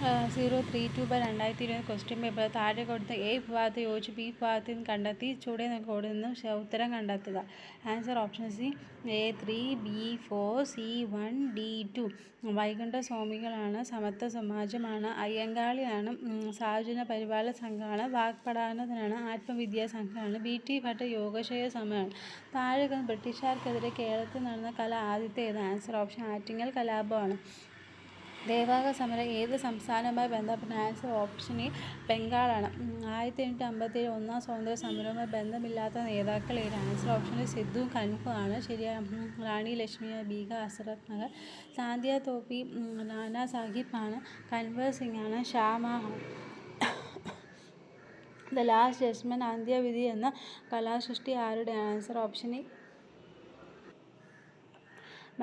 032/2020 question paper താഴെ കൊടുത്ത A വിഭാഗത്തെ യോജിച്ച് ബി വിഭാഗത്തിൽ നിന്ന് കണ്ടെത്തി ചുവടെ കോഡിൽ നിന്നും ഉത്തരം കണ്ടെത്തുക. Answer option C A3, B4, C1, D2. വൈകുണ്ഠ സ്വാമികളാണ്, സമത്വ സമാജമാണ്, അയ്യങ്കാളിയാണ്, സാഹചര്യ പരിപാലന സംഘമാണ്, വാഗ്പഠാനത്തിനാണ്, ആത്മവിദ്യാ സംഘമാണ്, BT ഭട്ട യോഗക്ഷയ സമയമാണ്. താഴെ ബ്രിട്ടീഷുകാർക്കെതിരെ കേരളത്തിൽ നടന്ന ആദ്യത്തെ ഏത്? ആൻസർ ഓപ്ഷൻ ആറ്റിങ്ങൽ കലാപമാണ്. ദേവാംഗ സമരം ഏത് സംസ്ഥാനവുമായി ബന്ധപ്പെട്ട? Answer option A ബംഗാളാണ്. 1857 ഒന്നാം സ്വാതന്ത്ര്യ സമരവുമായി ബന്ധമില്ലാത്ത നേതാക്കൾ ഏത്? ആൻസർ ഓപ്ഷൻ എ സിദ്ധു കൻഹു ആണ്. ശരിയായ റാണി ലക്ഷ്മിബായി, ബീഗ ഹസ്രത് നഗർ, സാന്ധ്യ തോപ്പി, നാനാ സാഹിബ് ആണ്, കൻവർ സിംഗ് ആണ്, ഷാമ ദ ലാസ്റ്റ് ജഡ്ജ്മെന്റ് അന്ത്യവിധി എന്ന കലാസൃഷ്ടി ആരുടെയാണ്? Answer option A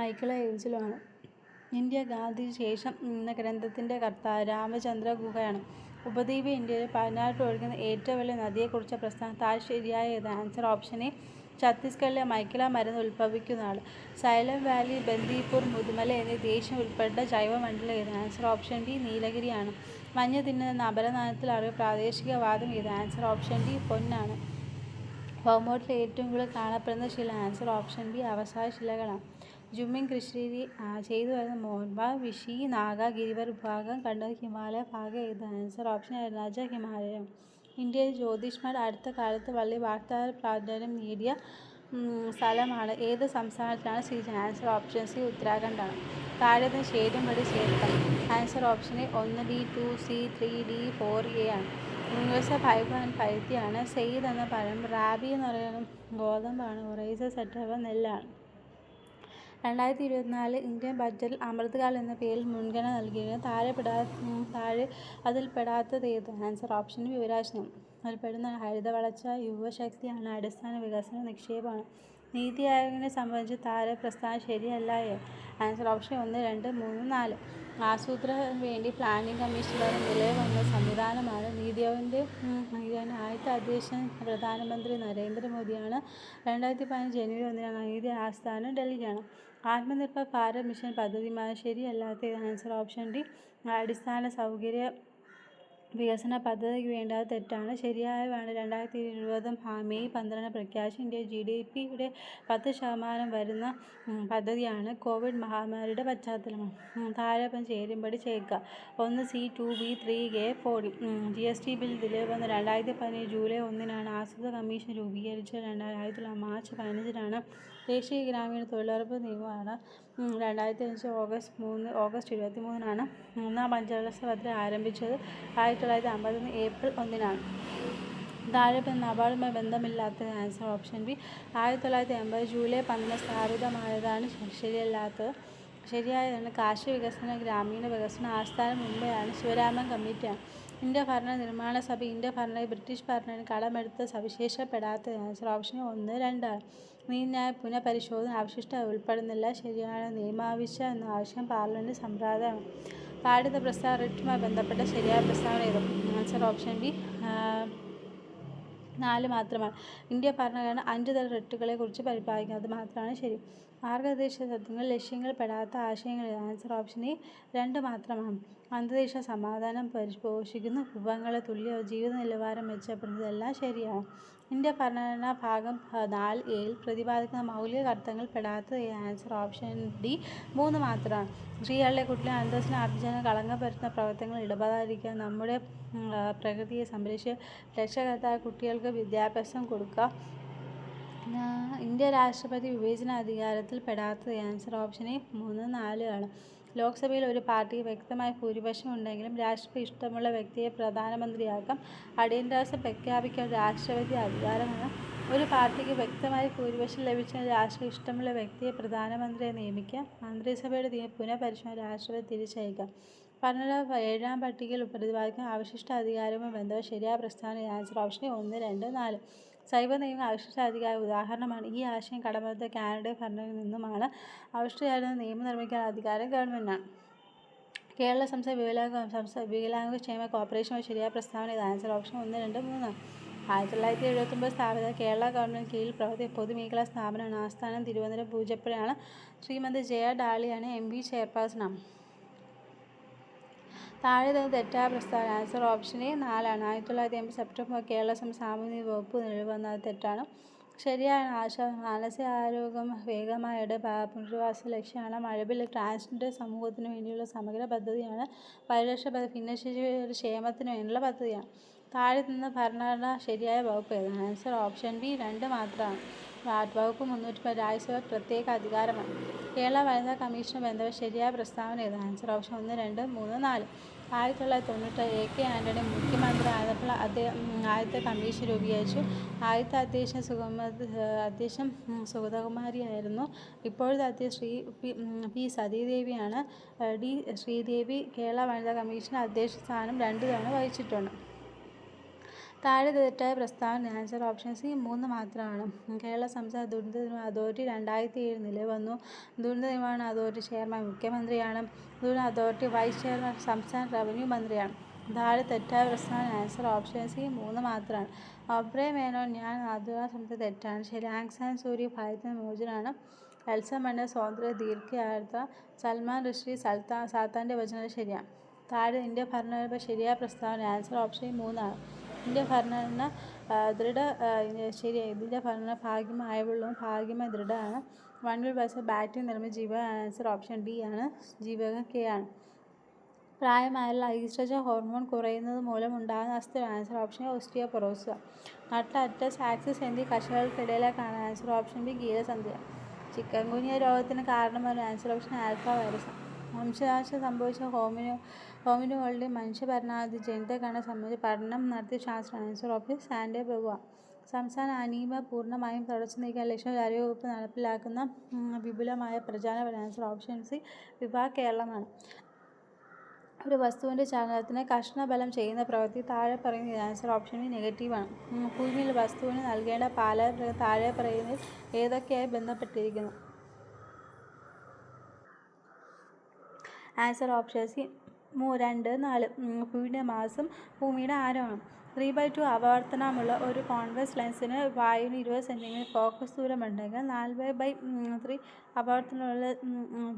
Michelangelo ആണ്. ഇന്ത്യ ഗാന്ധിക്ക് ശേഷം എന്ന ഗ്രന്ഥത്തിൻ്റെ കർത്താവ് രാമചന്ദ്ര ഗുഹയാണ്. ഉപദ്വീപ് ഇന്ത്യയിലെ പടിഞ്ഞാറോട്ട് ഒഴുകുന്ന ഏറ്റവും വലിയ നദിയെക്കുറിച്ച പ്രസ്താവന താഴെ ശരിയായ ഏത്? ആൻസർ ഓപ്ഷൻ എ ഛത്തീസ്ഗഡിലെ മൈക്കിള മരുന്ന് ഉത്ഭവിക്കുന്ന ആൾ. സൈലന്റ് വാലി, ബന്ദിപ്പൂർ, മുതുമല എന്നീ ദേശീയം ഉൾപ്പെട്ട ജൈവമണ്ഡലം ഏത്? ആൻസർ ഓപ്ഷൻ ബി നീലഗിരിയാണ്. മഞ്ഞ് തിന്നുന്ന അപരനാമത്തിൽ അറിവ് പ്രാദേശികവാദം ഏത്? ആൻസർ ഓപ്ഷൻ ഡി പൊന്നാണ്. ഭൗമോട്ടിൽ ഏറ്റവും കൂടുതൽ കാണപ്പെടുന്ന ശില? ആൻസർ ഓപ്ഷൻ ബി അവസായ ശിലകളാണ്. ജുമ്മിങ് കൃഷി ചെയ്തു വരുന്ന മോൻബാ, വിഷി, നാഗ, ഗിരിവർ വിഭാഗം കണ്ടത് ഹിമാലയ ഭാഗം ഏത്? ആൻസർ ഓപ്ഷൻ അരുണാചൽ ഹിമാലയം. ഇന്ത്യയിൽ ജ്യോതിഷ്മാർ അടുത്ത കാലത്ത് വലിയ വാർത്താ പ്രാധാന്യം നേടിയ സ്ഥലമാണ്. ഏത് സംസ്ഥാനത്തിലാണ് സ്ഥിതി? ആൻസർ ഓപ്ഷൻ സി ഉത്തരാഖണ്ഡാണ്. താഴെ ശരിയും വഴി ചേർക്കാം. Answer option A 1, D, 2, C, 3, D, 4A ആണ്. യൂണിവേഴ്സൽ ഫൈബർ ആൻഡ് പരുത്തിയാണ്. സെയ്ദ് എന്ന പഴം, റാബി എന്ന് പറയുന്നത് ഗോതമ്പാണ്, ഒറൈസ സെറ്റവ നെല്ലാണ്. 2024 ഇന്ത്യൻ ബജറ്റിൽ അമൃത്കാൽ എന്ന പേരിൽ മുൻഗണന നൽകിയിരിക്കുന്നത് താഴെ അതിൽപ്പെടാത്തത് ഏത്? Answer option Yuvraj. അതിൽപ്പെടുന്ന ഹരിത വളർച്ച, യുവശക്തിയാണ്, അടിസ്ഥാന വികസന നിക്ഷേപമാണ്. നീതി ആയോഗിനെ സംബന്ധിച്ച് താഴെ പ്രസ്താവന ശരിയല്ല. Answer option 1, 2, 3, 4. ആസൂത്രണത്തിന് വേണ്ടി പ്ലാനിംഗ് കമ്മീഷൻ വരെ നിലവിൽ വന്ന സംവിധാനമാണ്. നീതി ആയോഗിൻ്റെ ആദ്യത്തെ അധ്യക്ഷൻ പ്രധാനമന്ത്രി നരേന്ദ്രമോദിയാണ്. 2015 ജനുവരി 1 നീതി ആസ്ഥാനം ഡൽഹിയാണ്. ആത്മനിർഭർ ഭാരത് മിഷൻ പദ്ധതിയുമായി ശരിയല്ലാത്ത ആൻസർ ഓപ്ഷൻ ഡി അടിസ്ഥാന സൗകര്യ വികസന പദ്ധതിക്ക് വേണ്ടി അത് തെറ്റാണ്. ശരിയായതാണ്. 2020 മെയ് 12 പ്രഖ്യാപിച്ച ഇന്ത്യ GDP-യുടെ 10% വരുന്ന പദ്ധതിയാണ്. കോവിഡ് മഹാമാരിയുടെ പശ്ചാത്തലമാണ്. താഴെ ചേരുംപടി ചേർക്കുക. 1, C, 2B, 3A, 4D. GST bill നിലവിൽ വന്ന 2017 ജൂലൈ 1 ആസൂത്രണ കമ്മീഷൻ രൂപീകരിച്ചത് 2019 മാർച്ച് 15 ദേശീയ ഗ്രാമീണ തൊഴിലുറപ്പ് നിയമമാണ്. 2005 ഓഗസ്റ്റ് 23 ഒന്നാം പഞ്ചവത്സര പദ്ധതി ആരംഭിച്ചത്. 1951 ഏപ്രിൽ 1 താഴെ നബാർഡുമായി ബന്ധമില്ലാത്തത്? ആൻസർ ഓപ്ഷൻ ബി 1980 ജൂലൈ 12 സ്ഥാപിതമായതാണ് ശരിയല്ലാത്തത്. ശരിയായതാണ്. കാർഷിക വികസന ഗ്രാമീണ വികസന ആസ്ഥാനം മുംബൈയാണ്. ശിവരാമൻ കമ്മിറ്റിയാണ്. ഇന്ത്യ ഭരണ നിർമ്മാണ സഭ ഇന്ത്യ ഭരണ ബ്രിട്ടീഷ് ഭരണത്തിന് കടമെടുത്ത് സവിശേഷപ്പെടാത്തത്? ആൻസർ ഓപ്ഷൻ 1, 2 ആണ്. നീതിന്യായ പുനഃപരിശോധന അവശിഷ്ട ഉൾപ്പെടുന്നില്ല. ശരിയാണ്. നിയമാവശ്യ എന്ന ആവശ്യം പാർലമെന്റ് സമ്പ്രദായമാണ്. താഴത്തെ പ്രസ്താവന റിറ്റുമായി ബന്ധപ്പെട്ട ശരിയായ പ്രസ്താവന ഏത്? ആൻസർ ഓപ്ഷൻ ബി 4 മാത്രമാണ്. ഇന്ത്യ ഭരണഘടന 5 തരം റിട്ടുകളെ കുറിച്ച് പ്രതിപാദിക്കുന്നത്. അത് മാത്രമാണ് ശരി. മാർഗനിർദ്ദേശ തത്വങ്ങൾ ലക്ഷ്യങ്ങൾ പെടാത്ത ആശയങ്ങൾ? ആൻസർ ഓപ്ഷൻ എ 2 മാത്രമാണ്. അന്തർദേശീയ സമാധാനം പരിപോഷിക്കുന്നു. വിഭവങ്ങളുടെ തുല്യ ജീവിത നിലവാരം മെച്ചപ്പെടുന്നത്? എല്ലാം ശരിയാണ്. ഇന്ത്യ ഭരണഘടന ഭാഗം 4A പ്രതിപാദിക്കുന്ന മൗലിക കർത്തവ്യങ്ങൾ പെടാത്തത്? ആൻസർ ഓപ്ഷൻ ഡി 3 മാത്രമാണ്. സ്ത്രീകളുടെ കുട്ടികളെ അന്തസ്സിന് അഭിജനം കളങ്കം വരുത്തുന്ന പ്രവർത്തനങ്ങൾ ഇടപെടാതിരിക്കുക, നമ്മുടെ പ്രകൃതിയെ സംരക്ഷിക്കുക, രക്ഷകർത്തായ കുട്ടികൾക്ക് വിദ്യാഭ്യാസം കൊടുക്കുക. ഇന്ത്യ രാഷ്ട്രപതി വിവേചന അധികാരത്തിൽ പെടാത്തത്? ആൻസർ ഓപ്ഷൻ എ 3, 4 ആണ്. ലോക്സഭയിൽ ഒരു പാർട്ടിക്ക് വ്യക്തമായ ഭൂരിപക്ഷം ഉണ്ടെങ്കിലും രാഷ്ട്രപതി ഇഷ്ടമുള്ള വ്യക്തിയെ പ്രധാനമന്ത്രിയാക്കാം. അടിയന്തരാവസ്ഥ പ്രഖ്യാപിക്കാൻ രാഷ്ട്രപതി അധികാരമാണ്. ഒരു പാർട്ടിക്ക് വ്യക്തമായ ഭൂരിപക്ഷം ലഭിച്ചാൽ രാഷ്ട്രപതി ഇഷ്ടമുള്ള വ്യക്തിയെ പ്രധാനമന്ത്രിയെ നിയമിക്കാം. മന്ത്രിസഭയുടെ പുനഃപരിശോധന രാഷ്ട്രപതി തിരിച്ചയക്കാം. ഭരണഘടന 7-ാം പട്ടികയിൽ പ്രതിപാദിക്കുന്ന അവശിഷ്ട അധികാരവുമായി ബന്ധപ്പെട്ട ശരിയായ പ്രസ്താവന? Answer option 1, 2, 4. സൈബർ നിയമം അവശിഷ്ട അധികാര ഉദാഹരണമാണ്. ഈ ആശയം കടമെടുത്ത കാനഡ ഭരണത്തിൽ നിന്നുമാണ്. അവശിഷ്ട നിയമം നിർമ്മിക്കാൻ അധികാരം ഗവൺമെന്റിനാണ്. കേരള സംസ്ഥാന വികലാംഗ ക്ഷേമ കോർപ്പറേഷൻ ശരിയായ പ്രസ്താവന? Answer option 1, 2, 3. 1979 സ്ഥാപിത കേരള ഗവൺമെന്റ് കീഴിൽ പ്രവർത്തിക്കുന്ന പൊതുമേഖലാ സ്ഥാപനമാണ്. ആസ്ഥാനം തിരുവനന്തപുരം പൂജപ്പുരയാണ്. ശ്രീമതി ജയ ഡാളിയാണ് MB ചെയർപേഴ്സൺ. താഴെ നിന്ന് തെറ്റായ പ്രസ്താവന. Answer option A 4 1950 September Kerala സാമൂഹിക വകുപ്പ് നിലവിൽ വന്നത് തെറ്റാണ്. ശരിയാണ്. മാനസികാരോഗ്യം വേഗമായുടെ പുനരധിവാസ ലക്ഷ്യമാണ്. മഴവിൽ ട്രാൻസ്ജെൻഡർ സമൂഹത്തിന് വേണ്ടിയുള്ള സമഗ്ര പദ്ധതിയാണ്. പരിരക്ഷ ഭിന്നശേഷിയുടെ ക്ഷേമത്തിന് വേണ്ടിയുള്ള പദ്ധതിയാണ്. താഴെ നിന്ന് ഭരണഘടന ശരിയായ വകുപ്പ് ഏതാണ്? ആൻസർ ഓപ്ഷൻ ബി 2 മാത്രമാണ്. വകുപ്പ് 310 രാജ്യസഭ പ്രത്യേക അധികാരമാണ്. കേരള വനിതാ കമ്മീഷന് ബന്ധപ്പെട്ട ശരിയായ പ്രസ്താവന ഏതാണ്? Answer option 1, 2, 3, 4. 1990 AK ആന്റണി മുഖ്യമന്ത്രി ആയപ്പോൾ ആദ്യത്തെ കമ്മീഷൻ രൂപീകരിച്ചു. ആദ്യത്തെ അധ്യക്ഷൻ സുഗതകുമാരിയായിരുന്നു. ഇപ്പോഴത്തെ അധ്യക്ഷൻ പി സതീദേവിയാണ്. ഡി ശ്രീദേവി കേരള വനിതാ കമ്മീഷൻ അധ്യക്ഷ സ്ഥാനം 2 തവണ വഹിച്ചിട്ടുണ്ട്. താഴെ തെറ്റായ പ്രസ്താവന. ആൻസർ ഓപ്ഷൻ സി 3 മാത്രമാണ്. കേരള സംസ്ഥാന ദുരന്ത നിവാരണ അതോറിറ്റി 2007 നിലവിൽ വന്നു. ദുരന്ത നിവാരണ അതോറിറ്റി ചെയർമാൻ മുഖ്യമന്ത്രിയാണ്. ദുരന്ത അതോറിറ്റി വൈസ് ചെയർമാൻ സംസ്ഥാന റവന്യൂ മന്ത്രിയാണ്. താഴെ തെറ്റായ പ്രസ്താവന. ആൻസർ ഓപ്ഷൻ സി 3 മാത്രമാണ്. ഒബ്രെ മേനോൻ ഞാൻ ആദിവാസി തെറ്റാണ്. ശരി. ആങ് സാൻ സൂചി ഭയത്തിന് മോചനാണ്. നെൽസൺ മണ്ടേല സ്വാതന്ത്ര്യ ദീർഘയാത്ര. സൽമാൻ റുഷ്ദി സാത്താൻ്റെ വചനം ശരിയാണ്. താഴെ ഇന്ത്യ ഭരണഘടന ശരിയായ പ്രസ്താവന. ആൻസർ ഓപ്ഷൻ 3 ആണ്. ഇന്ത്യ ഭരണഘടന ശരിയായി. ഇന്ത്യ ഭരണഘടന ഭാഗ്യമായവുള്ളതും ഭാഗ്യമായി ദൃഢമാണ്. വൺവിൽ ബസ് ബാറ്ററി നിർമ്മിച്ച ജീവകം. ആൻസർ ഓപ്ഷൻ ഡി ആണ്. ജീവകം കെ ആണ്. പ്രായമായാൽ ഈസ്ട്രജൻ ഹോർമോൺ കുറയുന്നത് മൂലം ഉണ്ടാകുന്ന അസ്ഥി. Answer option A osteoporosis. നട്ടറ്റസ് ആക്സിസ് എന്നീ കശകൾക്കിടയിലെ കാണാൻ. ആൻസർ ഓപ്ഷൻ ബി കീലസന്ധിയ. ചിക്കൻ ഗുനിയ രോഗത്തിന് കാരണമായ. Answer option alpha virus. വംശനാശം സംഭവിച്ച ഹോമിനുകളുടെയും മനുഷ്യ പരമാവധി ജനിതകഘടന സംബന്ധിച്ച് പഠനം നടത്തിയ ശാസ്ത്രജ്ഞൻ. ആൻസർ ഓപ്ഷൻ സാൻഡേ ബഗുവ. സംസ്ഥാന അനീമിയ പൂർണ്ണമായും തുടച്ചു നീക്കാൻ ലക്ഷ്യമിട്ട് ആരോഗ്യവകുപ്പ് നടപ്പിലാക്കുന്ന വിപുലമായ പ്രചാരണ. ആൻസർ ഓപ്ഷൻ സി വിഭാഗ് കേരളമാണ്. ഒരു വസ്തുവിൻ്റെ ചലനത്തിന് കർഷണബലം ചെയ്യുന്ന പ്രവൃത്തി താഴെ പറയുന്നത്. ആൻസർ ഓപ്ഷൻ ബി നെഗറ്റീവാണ്. ഭൂമിയിൽ വസ്തുവിന് നൽകേണ്ട പാലക താഴെ പറയുന്നതിൽ ഏതൊക്കെയായി ബന്ധപ്പെട്ടിരിക്കുന്നു? Answer option C 2, 4. ഭൂമിയുടെ മാസം ഭൂമിയുടെ ആരമാണ്. 3/2 അപവർത്തനമുള്ള ഒരു കോൺവെക്സ് ലെൻസിന് വായുവിന് 20 സെന്റിമീറ്റർ ഫോക്കസ് ദൂരമുണ്ടെങ്കിൽ 4/3 അപവർത്തനമുള്ള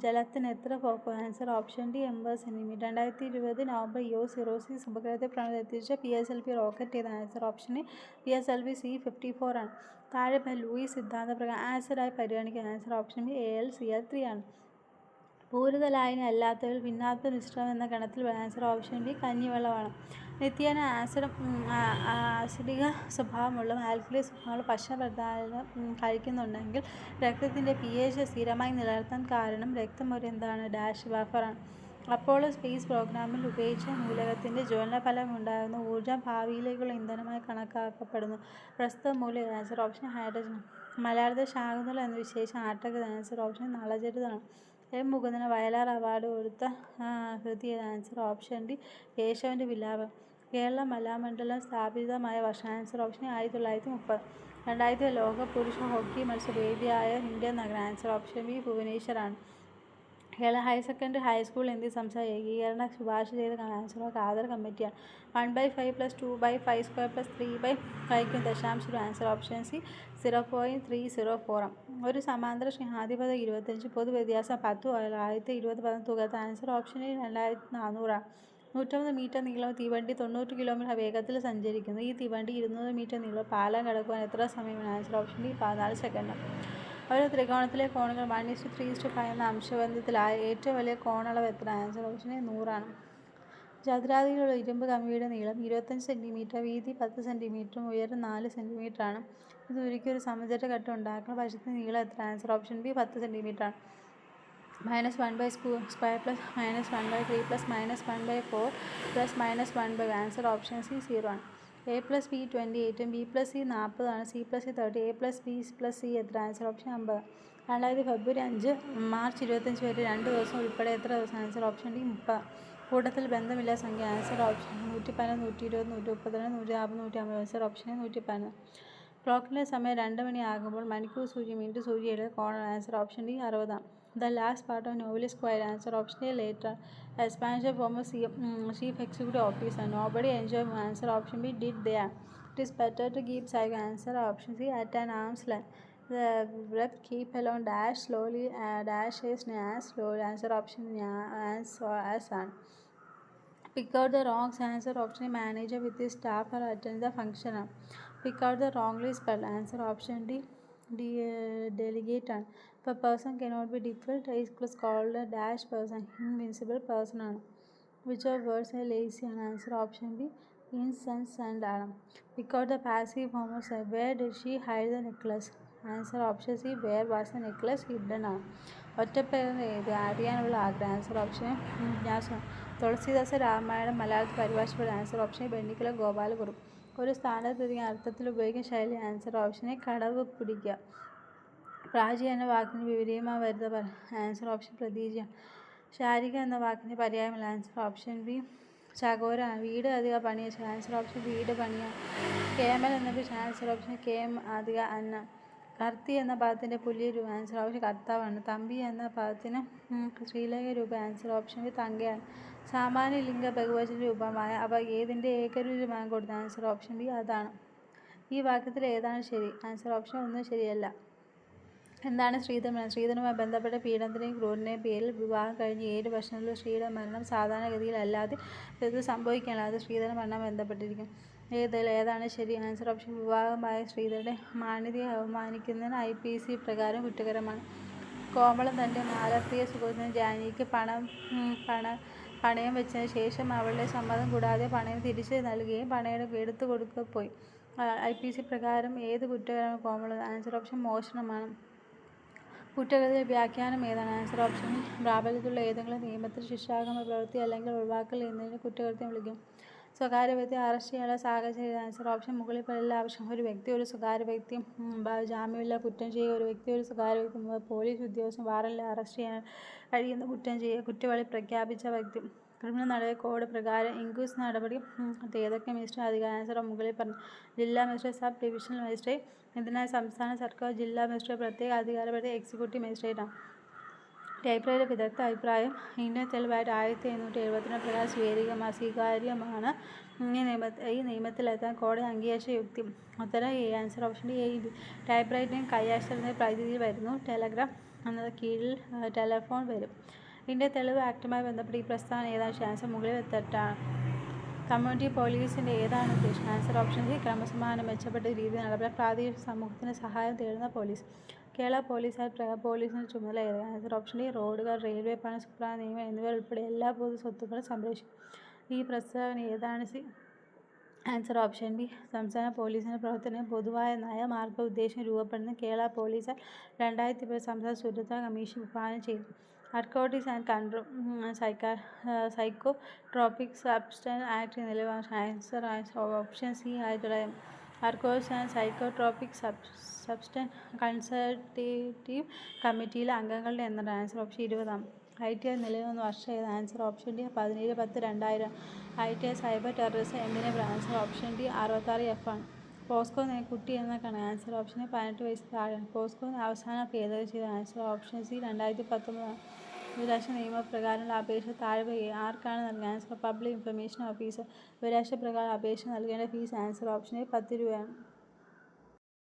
ജലത്തിന് എത്ര focus? Answer option D 80 centimetre. 2020 November EO-06 ഉപഗ്രഹത്തെ പ്രണതിച്ച PSLV റോക്കറ്റ് ഏതാണ്? Answer option A PSLV C-54 ആണ്. താഴെ ലൂയിസ് സിദ്ധാന്തപ്രകാരം ആസിഡായി പരിഗണിക്കുന്ന. ആൻസർ ഓപ്ഷൻ ബി AlCl3 ആണ്. പൂരിത ലായനി അല്ലാത്തവയിൽ ഭിന്നാത്മക മിശ്രിതം എന്ന ഗണത്തിൽ. ആൻസർ ഓപ്ഷൻ ബി കഞ്ഞിവെള്ളമാണ്. നിത്യേന ആസിഡിക സ്വഭാവമുള്ള ആൽക്കലി സ്വഭാവമുള്ള ഭക്ഷണപദാർത്ഥം കഴിക്കുന്നുണ്ടെങ്കിൽ രക്തത്തിൻ്റെ pH സ്ഥിരമായി നിലനിർത്താൻ കാരണം രക്തം ഒരു എന്താണ്? ബഫറാണ്. അപ്പോളോ സ്പേസ് പ്രോഗ്രാമിൽ ഉപയോഗിച്ച മൂലകത്തിൻ്റെ ജ്വലനഫലമുണ്ടാകുന്ന ഊർജ്ജം ഭാവിയിലേക്കുള്ള ഇന്ധനമായി കണക്കാക്കപ്പെടുന്നു. പ്രസ്തുത മൂലകം. Answer option hydrogen. മലയാളത്തിൽ ശാകുന്തളം എന്ന വിശേഷ ആട്ടകഥ. ആൻസർ ഓപ്ഷൻ നളചരിതമാണ്. M. മുകുന്ദന് വയലാർ അവാർഡ് കൊടുത്ത കൃതി. ആൻസർ ഓപ്ഷൻ ഡി കേശവൻ്റെ വിലാപം. കേരള കലാമണ്ഡലം സ്ഥാപിതമായ വർഷം. Answer option 1930. 2000 ലോക പുരുഷ ഹോക്കി മത്സരവേദിയായ ഇന്ത്യൻ നഗരം. ആൻസർ ഓപ്ഷൻ ബി ഭുവനേശ്വറാണ്. കേരള ഹയർ സെക്കൻഡറി ഹൈസ്കൂൾ എന്നീ സംസ്ഥാന ഏകീകരണ ശുപാർശ ചെയ്ത. ആൻസർ ഖാദർ കമ്മിറ്റിയാണ്. 1/5 + 2/5² + 3/5 ദശാംശം. Answer option C 0.304. ഒരു സമാന്തര ആദ്യ പദം 25, പൊതുവ്യത്യാസം 10 ആദ്യത്തെ 20 പദം തുക. ആൻസർ ഓപ്ഷൻ എ 2400 ആണ്. 150 മീറ്റർ നീളമുള്ള തീവണ്ടി 90 കിലോമീറ്റർ വേഗത്തിൽ സഞ്ചരിക്കുന്നു. ഈ തീവണ്ടി 200 മീറ്റർ നീളമുള്ള പാലം കടക്കുവാൻ എത്ര സമയമാണ്? Answer option D 14 second. ഒരു ത്രികോണത്തിലെ കോണുകൾ 1:3:5 എന്ന അംശബന്ധത്തിലായ ഏറ്റവും വലിയ കോണളവ് എത്ര? ആൻസർ ഓപ്ഷൻ എ 100 ആണ്. ചതുരാകൃതിയിലുള്ള ഇരുമ്പ് കമ്പിയുടെ നീളം 25 സെന്റിമീറ്റർ, വീതി 10 സെന്റിമീറ്ററും ഉയരം 4 സെന്റിമീറ്ററാണ്. ഇത് ഉരുക്കി ഒരു സമചതുര കട്ട ഉണ്ടാക്കുന്ന വശത്തിൻ്റെ നീളം എത്ര? Answer option B 10 സെന്റിമീറ്ററാണ്. -1/2 + -1/3 + -1/4 + -1/. Answer option C 0 ആണ്. A + B 28 B + C 40 ആണ്. C + C 30. A + B + C എത്ര? Answer option 50. 2000 ഫെബ്രുവരി 5 മാർച്ച് 25 വരെ 2 ദിവസം ഉൾപ്പെടെ എത്ര ദിവസം? Answer option D 30. കൂട്ടത്തിൽ ബന്ധമില്ലാത്ത സംഖ്യ. Answer option 111, 120, 132, 140, 150. Answer option 111. ക്ലോക്കിലെ സമയം 2 മണിയാകുമ്പോൾ മണിക്കൂർ സൂചി മിനിറ്റ് സൂചിയുടെ കോണം. ആൻസർ ഓപ്ഷൻ ഡി 60 ആണ്. The last part of novel is quiet. Answer option A later. Expansion from a chief executive officer. Nobody enjoyed. Answer option B did they. It is better to keep silent. Answer option C at an arm's length. The breath keep alone dash slowly dash is as slowly. Answer option as on. Pick out the wrong answer option. Manager with his staff or attend the function. Pick out the wrongly spelled answer option D. Delegate. If a person cannot be different, is called a dash person. Invincible person. Which of words are lazy? Answer option B. Incense and Adam. Pick out the passive form of say. Where did she hide the necklace? Answer option C. Where was the necklace hidden? ഒറ്റപ്പേര് ഏത് അറിയാനുള്ള ആഗ്രഹം. Answer option ജിജ്ഞാസ. തുളസീദാസ രാമായണം മലയാളത്തിൽ പരിഭാഷപ്പെടുന്ന. Answer option ബെന്നിക്കുളം Gopalakurup. ഒരു സ്ഥാനത്തിരിക്കുന്ന അർത്ഥത്തിൽ ഉപയോഗിക്കുന്ന ശൈലി. Answer ഓപ്ഷനെ കടവ് പിടിക്കുക. പ്രാചി എന്ന വാക്കിന് വിപരീതമായി വരുന്ന ആൻസർ ഓപ്ഷൻ പ്രതീച. ശാരിക എന്ന വാക്കിന് പര്യായമല്ല. ആൻസർ ഓപ്ഷൻ ബി ചകോരാണ്. വീട് അധിക പണിയ. ആൻസർ ഓപ്ഷൻ വീട് പണിയ. കേമൽ എന്ന ആൻസർ ഓപ്ഷൻ കേം അധിക അന്ന. കർത്തി എന്ന പദത്തിൻ്റെ പുല്യ രൂപം. ആൻസർ ഓപ്ഷൻ കർത്താവാണ്. തമ്പി എന്ന പദത്തിന് സ്ത്രീലിംഗ രൂപം. ആൻസർ ഓപ്ഷൻ ബി തങ്കയാണ്. സാമാന്യ ലിംഗ ബഹുവചന രൂപമായ അവ ഏതിൻ്റെ ഏകരൂപമാണ് കൊടുത്തത്. ആൻസർ ഓപ്ഷൻ ബി അതാണ്. ഈ വാക്യത്തിൽ ഏതാണ് ശരി. ആൻസർ ഓപ്ഷൻ ഒന്നും ശരിയല്ല. എന്താണ് സ്ത്രീധനം? സ്ത്രീധനവുമായി ബന്ധപ്പെട്ട പീഡനത്തിൻ്റെയും ക്രൂരൻ്റെയും പേരിൽ വിവാഹം കഴിഞ്ഞ് 7 വർഷത്തിനുള്ളിൽ സ്ത്രീയുടെ മരണം സാധാരണഗതിയിൽ അല്ലാതെ ഇത് സംഭവിക്കാനുള്ള അത് സ്ത്രീധന മരണം ബന്ധപ്പെട്ടിരിക്കും. ഏതാണ് ശരി. ആൻസർ ഓപ്ഷൻ വിവാഹമായ സ്ത്രീകളുടെ മാന്യതയെ അവമാനിക്കുന്നതിന് IPC പ്രകാരം കുറ്റകരമാണ്. കോമളം തൻ്റെ മാലാപ്രിയ സുഹൃത്തിന് ജാനകിക്ക് പണയം വെച്ചതിന് ശേഷം അവളുടെ സമ്മതം കൂടാതെ പണയം തിരിച്ച് നൽകുകയും പണയം എടുത്തു കൊടുക്കുക പോയി. IPC പ്രകാരം ഏത് കുറ്റകരമാണ് കോമളം? Answer option മോഷണമാണ്. കുറ്റകൃത്യത്തിന്റെ വ്യാഖ്യാനം ഏതാണ്? ആൻസർ ഓപ്ഷൻ പ്രാബല്യത്തിലുള്ള ഏതെങ്കിലും നിയമത്തിൽ ശിക്ഷാർഹമായ പ്രവൃത്തി അല്ലെങ്കിൽ ഒഴിവാക്കൽ എന്നതിനെ കുറ്റകൃത്യം വിളിക്കും. സ്വകാര്യ വ്യക്തിയെ അറസ്റ്റ് ചെയ്യാനുള്ള സാഹചര്യം. ആൻസർ ഓപ്ഷൻ മുകളിൽ എല്ലാ ആവശ്യം. ഒരു വ്യക്തി ഒരു സ്വകാര്യ വ്യക്തി ജാമ്യമില്ല കുറ്റം ചെയ്യുക. ഒരു വ്യക്തി ഒരു സ്വകാര്യ വ്യക്തി പോലീസ് ഉദ്യോഗസ്ഥൻ വാറന്റിൽ അറസ്റ്റ് ചെയ്യാൻ കഴിയുന്ന കുറ്റം ചെയ്യുക. കുറ്റവാളി പ്രഖ്യാപിച്ച വ്യക്തി. ക്രിമിനൽ നടപടി കോഡ് പ്രകാരം ഇൻക്വസ്റ്റ് നടപടി ഏതൊക്കെ മജിസ്ട്രേറ്റ് അധികാരം? ആൻസർ മുകളിൽ പറഞ്ഞു. ജില്ലാ മജിസ്ട്രേറ്റ്, സബ് ഡിവിഷണൽ മജിസ്ട്രേറ്റ്. ഇതിനായി സംസ്ഥാന സർക്കാർ ജില്ലാ മജിസ്ട്രേറ്റ് പ്രത്യേക അധികാരപ്പെടുത്തിയ എക്സിക്യൂട്ടീവ് മജിസ്ട്രേറ്റാണ്. ടൈപ്പ്റൈറ്റർ വിദഗ്ധ അഭിപ്രായം ഇന്ത്യൻ തെളിവായിട്ട് 1772 പ്രകാരം സ്വീകാര്യമാണ്. ഈ നിയമത്തിലെത്താൻ കോടതി അംഗീകരിച്ച യുക്തി. ഉത്തരം എ. Answer option A. ടൈപ്പ്റൈറ്ററിന് കൈയക്ഷരത്തിന് പരിധിയിൽ വരുന്നു. ടെലഗ്രാഫ് എന്നത് കീഴിൽ ടെലഫോൺ വരും. ഇന്ത്യൻ തെളിവ് ആക്ടുമായി ബന്ധപ്പെട്ട് ഈ പ്രസ്താവന ഏതാണ്? ആൻസർ മുകളിൽ തെറ്റാണ്. കമ്മ്യൂണിറ്റി പോലീസിൻ്റെ ഏതാണ് ഉദ്ദേശം? Answer option C. ക്രമസമാധാനം മെച്ചപ്പെട്ട രീതിയിൽ നടപ്പിലാക്കാൻ പ്രാദേശിക സമൂഹത്തിൻ്റെ സഹായം തേടുന്ന പോലീസ്. കേരള പോലീസിൻ്റെ ചുമതല ഏത്? Answer option D. റോഡുകൾ, റെയിൽവേ പാലം, സുപ്രധാന നിയമങ്ങൾ എന്നിവ ഉൾപ്പെടെ എല്ലാ പൊതു സ്വത്തുക്കളും സംരക്ഷിക്കും. ഈ പ്രസ്താവന ഏതാണ്? Answer option B. സംസ്ഥാന പോലീസിൻ്റെ പ്രവർത്തനം പൊതുവായ നയ മാർഗ ഉദ്ദേശം രൂപപ്പെടുന്ന കേരള പോലീസ് 2010 സംസ്ഥാന സുരക്ഷാ കമ്മീഷൻ വിഭാവനം ചെയ്തു. Narcotics and control psychotropic substance act നിലവിൽ. Answer option C. 1900. Narcotics and psychotropic substance consultative കമ്മിറ്റിയിലെ അംഗങ്ങളുടെ എണ്ണം. Answer option 20. ITI നിലവിൽ വന്ന വർഷം ഏത്? Answer option D. 17/10/2000. ITI cyber terrorism എന്തിനെ? Answer option D. 66F ആണ്. പോസ്കോ കുട്ടി എന്നൊക്കെയാണ്. ആൻസർ ഓപ്ഷൻ 18 വയസ്സിന് താഴെയാണ്. പോസ്കോ അവസാന ഭേദഗതി ചെയ്ത. Answer option C. 2019. ബഹിരാഷ്ട്ര നിയമപ്രകാരമുള്ള അപേക്ഷ താഴെ ആർക്കാണ് നൽകുക? Answer public information officer. ബഹിരാഷ്ട്ര പ്രകാരം അപേക്ഷ നൽകേണ്ട ഫീസ്. Answer option A. 10 രൂപയാണ്.